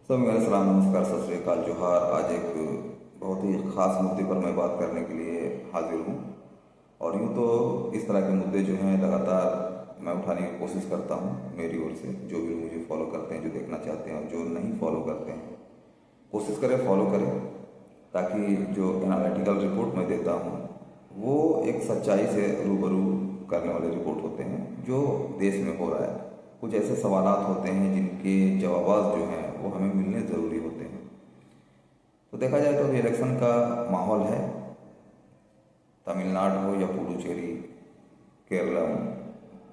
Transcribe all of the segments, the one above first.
सब मेरा सलाम नमस्कार सत श्री अकाल जोहार। आज एक बहुत ही ख़ास मुद्दे पर मैं बात करने के लिए हाजिर हूँ। और यूँ तो इस तरह के मुद्दे जो हैं लगातार मैं उठाने की कोशिश करता हूँ मेरी ओर से। जो भी मुझे फॉलो करते हैं, जो देखना चाहते हैं और जो नहीं फॉलो करते हैं, कोशिश करें फॉलो करें, ताकि जो एनालिटिकल रिपोर्ट मैं देता हूँ वो एक सच्चाई से रूबरू करने वाले रिपोर्ट होते हैं जो देश में हो रहा है। कुछ ऐसे सवालात होते हैं जिनके जवाब जो हैं वो हमें मिलने ज़रूरी होते हैं। तो देखा जाए तो अभी इलेक्शन का माहौल है। तमिलनाडु हो या पुडुचेरी, केरलम,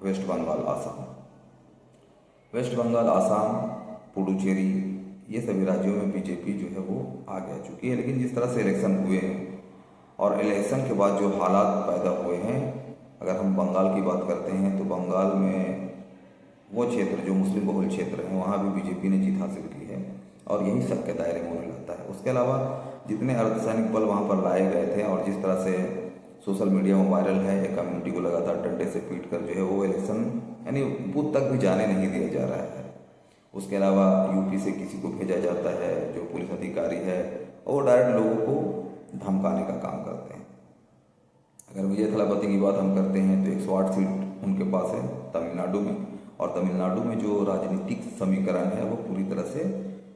वेस्ट बंगाल, आसाम। वेस्ट बंगाल, आसाम, पुडुचेरी, ये सभी राज्यों में बीजेपी जो है वो आगे आ चुकी है। लेकिन जिस तरह से इलेक्शन हुए हैं और इलेक्शन के बाद जो हालात पैदा हुए हैं, अगर हम बंगाल की बात करते हैं तो बंगाल में वो क्षेत्र जो मुस्लिम बहुल क्षेत्र है वहाँ भी बीजेपी ने जीत हासिल की है और यही शक के दायरे में उन्हें लगता है। उसके अलावा जितने अर्धसैनिक बल वहाँ पर लाए गए थे और जिस तरह से सोशल मीडिया में वायरल है, एक कम्युनिटी को लगातार डंडे से पीट कर जो है वो इलेक्शन यानी बूथ तक भी जाने नहीं दिया जा रहा है। उसके अलावा यूपी से किसी को भेजा जाता है जो पुलिस अधिकारी है और डायरेक्ट लोगों को धमकाने का काम करते हैं। अगर विजय थलापति की बात हम करते हैं तो 108 सीट उनके पास है तमिलनाडु में। और तमिलनाडु में जो राजनीतिक समीकरण है वो पूरी तरह से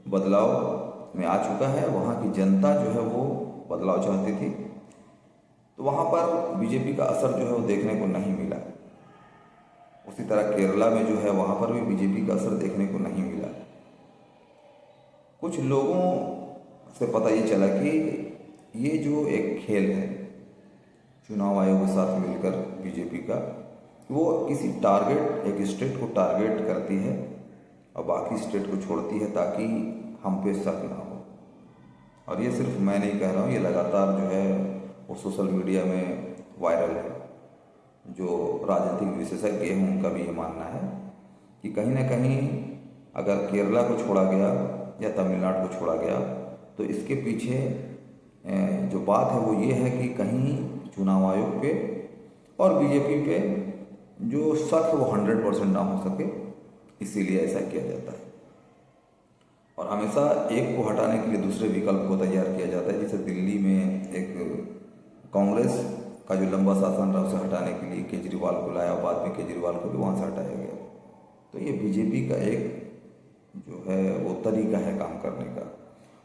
बदलाव में आ चुका है। वहाँ की जनता जो है वो बदलाव चाहती थी, तो वहाँ पर बीजेपी का असर जो है वो देखने को नहीं मिला। उसी तरह केरला में जो है वहाँ पर भी बीजेपी का असर देखने को नहीं मिला। कुछ लोगों से पता ये चला कि ये जो एक खेल है चुनाव आयोग के साथ मिलकर बीजेपी का, वो किसी टारगेट, एक स्टेट को टारगेट करती है और बाकी स्टेट को छोड़ती है ताकि हम पे शक ना हो। और ये सिर्फ मैं नहीं कह रहा हूँ, ये लगातार जो है वो सोशल मीडिया में वायरल है। जो राजनीतिक विशेषज्ञ हैं उनका भी ये मानना है कि कहीं ना कहीं अगर केरला को छोड़ा गया या तमिलनाडु को छोड़ा गया तो इसके पीछे जो बात है वो ये है कि कहीं चुनाव आयोग पे और बीजेपी पे जो शक है वो 100% ना हो सके, इसीलिए ऐसा किया जाता है। और हमेशा एक को हटाने के लिए दूसरे विकल्प को तैयार किया जाता है। जैसे दिल्ली में एक कांग्रेस का जो लंबा शासन रहा उसे हटाने के लिए केजरीवाल को लाया और बाद में केजरीवाल को भी वहाँ से हटाया गया। तो ये बीजेपी का एक जो है वो तरीका है काम करने का।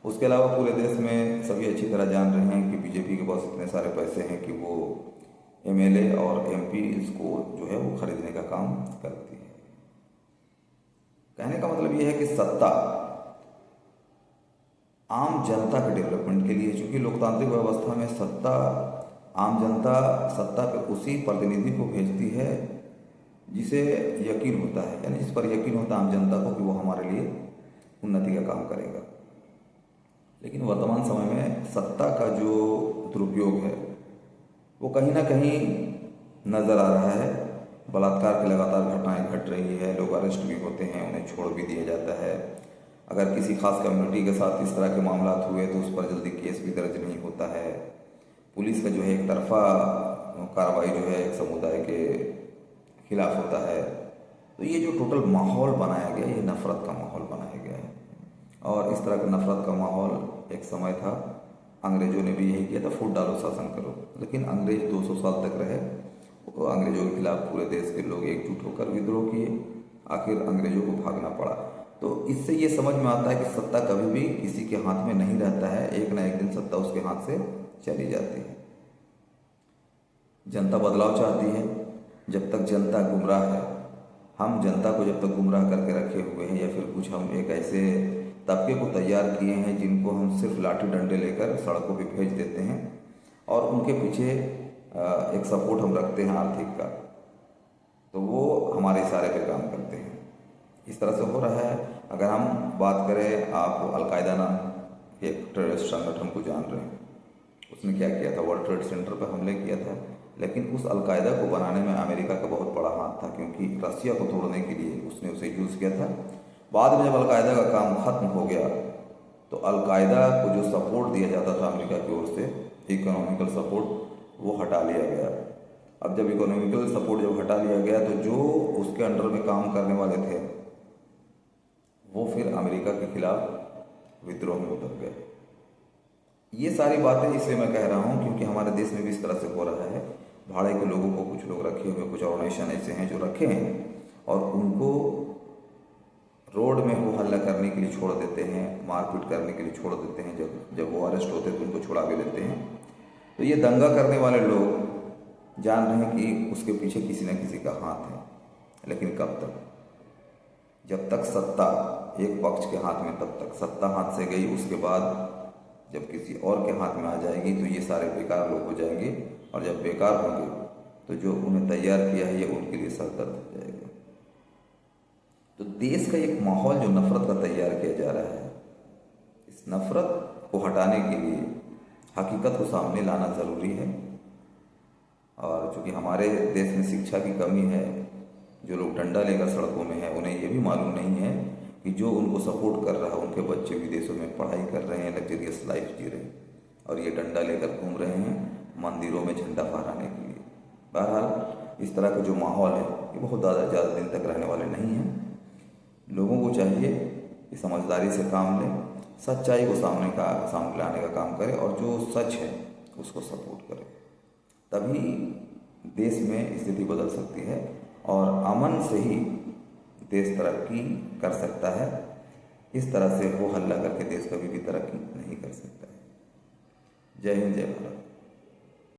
उसके अलावा पूरे देश में सभी अच्छी तरह जान रहे हैं कि बीजेपी के पास इतने सारे पैसे हैं कि वो एमएलए और एमपी इसको जो है वो खरीदने का काम करती है। कहने का मतलब ये है कि सत्ता आम जनता के डेवलपमेंट के लिए, चूंकि लोकतांत्रिक व्यवस्था में सत्ता आम जनता सत्ता पे उसी प्रतिनिधि को भेजती है जिसे यकीन होता है, यानी जिस पर यकीन होता है आम जनता को कि वो हमारे लिए उन्नति का काम करेगा। लेकिन वर्तमान समय में सत्ता का जो दुरुपयोग है वो कहीं ना कहीं नज़र आ रहा है। बलात्कार की लगातार घटनाएं घट रही है, लोग अरेस्ट भी होते हैं, उन्हें छोड़ भी दिया जाता है। अगर किसी खास कम्युनिटी के साथ इस तरह के मामला हुए तो उस पर जल्दी केस भी दर्ज नहीं होता है। पुलिस का जो है एक तरफा कार्रवाई जो है एक समुदाय के खिलाफ होता है। तो ये जो टोटल माहौल बनाया गया, ये नफ़रत का माहौल बनाया गया है। और इस तरह का नफ़रत का माहौल एक समय था, अंग्रेज़ों ने भी यही किया था, फूट डालो शासन करो। लेकिन अंग्रेज 200 साल तक रहे, तो अंग्रेज़ों के खिलाफ पूरे देश के लोग एकजुट होकर विद्रोह किए, आखिर अंग्रेज़ों को भागना पड़ा। तो इससे ये समझ में आता है कि सत्ता कभी भी किसी के हाथ में नहीं रहता है, एक ना एक दिन सत्ता उसके हाथ से चली जाती है। जनता बदलाव चाहती है। जब तक जनता गुमराह है, हम जनता को जब तक गुमराह करके रखे हुए हैं या फिर कुछ हम एक ऐसे तबके को तैयार किए हैं जिनको हम सिर्फ लाठी डंडे लेकर सड़कों पे भेज देते हैं और उनके पीछे एक सपोर्ट हम रखते हैं आर्थिक का, तो वो हमारे इशारे पे काम करते हैं। इस तरह से हो रहा है। अगर हम बात करें, आप अलकायदा नाम एक टेररिस्ट संगठन को जान रहे हैं, उसने क्या किया था, वर्ल्ड ट्रेड सेंटर पर हमले किया था। लेकिन उस अलकायदा को बनाने में अमेरिका का बहुत बड़ा हाथ था, क्योंकि रसिया को तोड़ने के लिए उसने उसे यूज़ किया था। बाद में जब अलकायदा का काम ख़त्म हो गया तो अलकायदा को जो सपोर्ट दिया जाता था अमेरिका की ओर से, इकोनॉमिकल सपोर्ट, वो हटा लिया गया। अब जब इकोनॉमिकल सपोर्ट जब हटा लिया गया तो जो उसके अंडर में काम करने वाले थे वो फिर अमेरिका के खिलाफ विद्रोह में उतर गए। ये सारी बातें इसलिए मैं कह रहा हूँ क्योंकि हमारे देश में भी इस तरह से हो रहा है। भाड़े के लोगों को कुछ लोग रखे हुए, कुछ ऑर्गेनाइजेशन ऐसे हैं जो रखे हैं और उनको रोड में हो हल्ला करने के लिए छोड़ देते हैं, मारपीट करने के लिए छोड़ देते हैं। जब वो अरेस्ट होते हैं तो उनको छुड़ा भी लेते हैं। तो ये दंगा करने वाले लोग जान रहे हैं कि उसके पीछे किसी न किसी का हाथ है, लेकिन कब तक? जब तक सत्ता एक पक्ष के हाथ में, तब तक सत्ता हाथ से गई, उसके बाद जब किसी और के हाथ में आ जाएगी तो ये सारे बेकार लोग हो जाएंगे। और जब बेकार होंगे तो जो उन्हें तैयार किया है ये उनके लिए सरदर्द हो जाएगा। तो देश का एक माहौल जो नफरत का तैयार किया जा रहा है, इस नफरत को हटाने के लिए हकीकत को सामने लाना ज़रूरी है। और चूँकि हमारे देश में शिक्षा की कमी है, जो लोग डंडा लेकर सड़कों में हैं उन्हें ये भी मालूम नहीं है कि जो उनको सपोर्ट कर रहा है उनके बच्चे विदेशों में पढ़ाई कर रहे हैं, लग्जरियस लाइफ जी रहे हैं और ये डंडा लेकर घूम रहे हैं मंदिरों में झंडा फहराने के लिए। बहरहाल इस तरह का जो माहौल है ये बहुत ज़्यादा दिन तक रहने वाले नहीं हैं। लोगों को चाहिए कि समझदारी से काम लें, सच्चाई को सामने लाने का काम करें और जो सच है उसको सपोर्ट करें। तभी देश में स्थिति बदल सकती है और अमन से ही देश तरक्की कर सकता है। इस तरह से हो हल्ला करके देश कभी भी तरक्की नहीं कर सकता है। जय हिंद, जय भारत।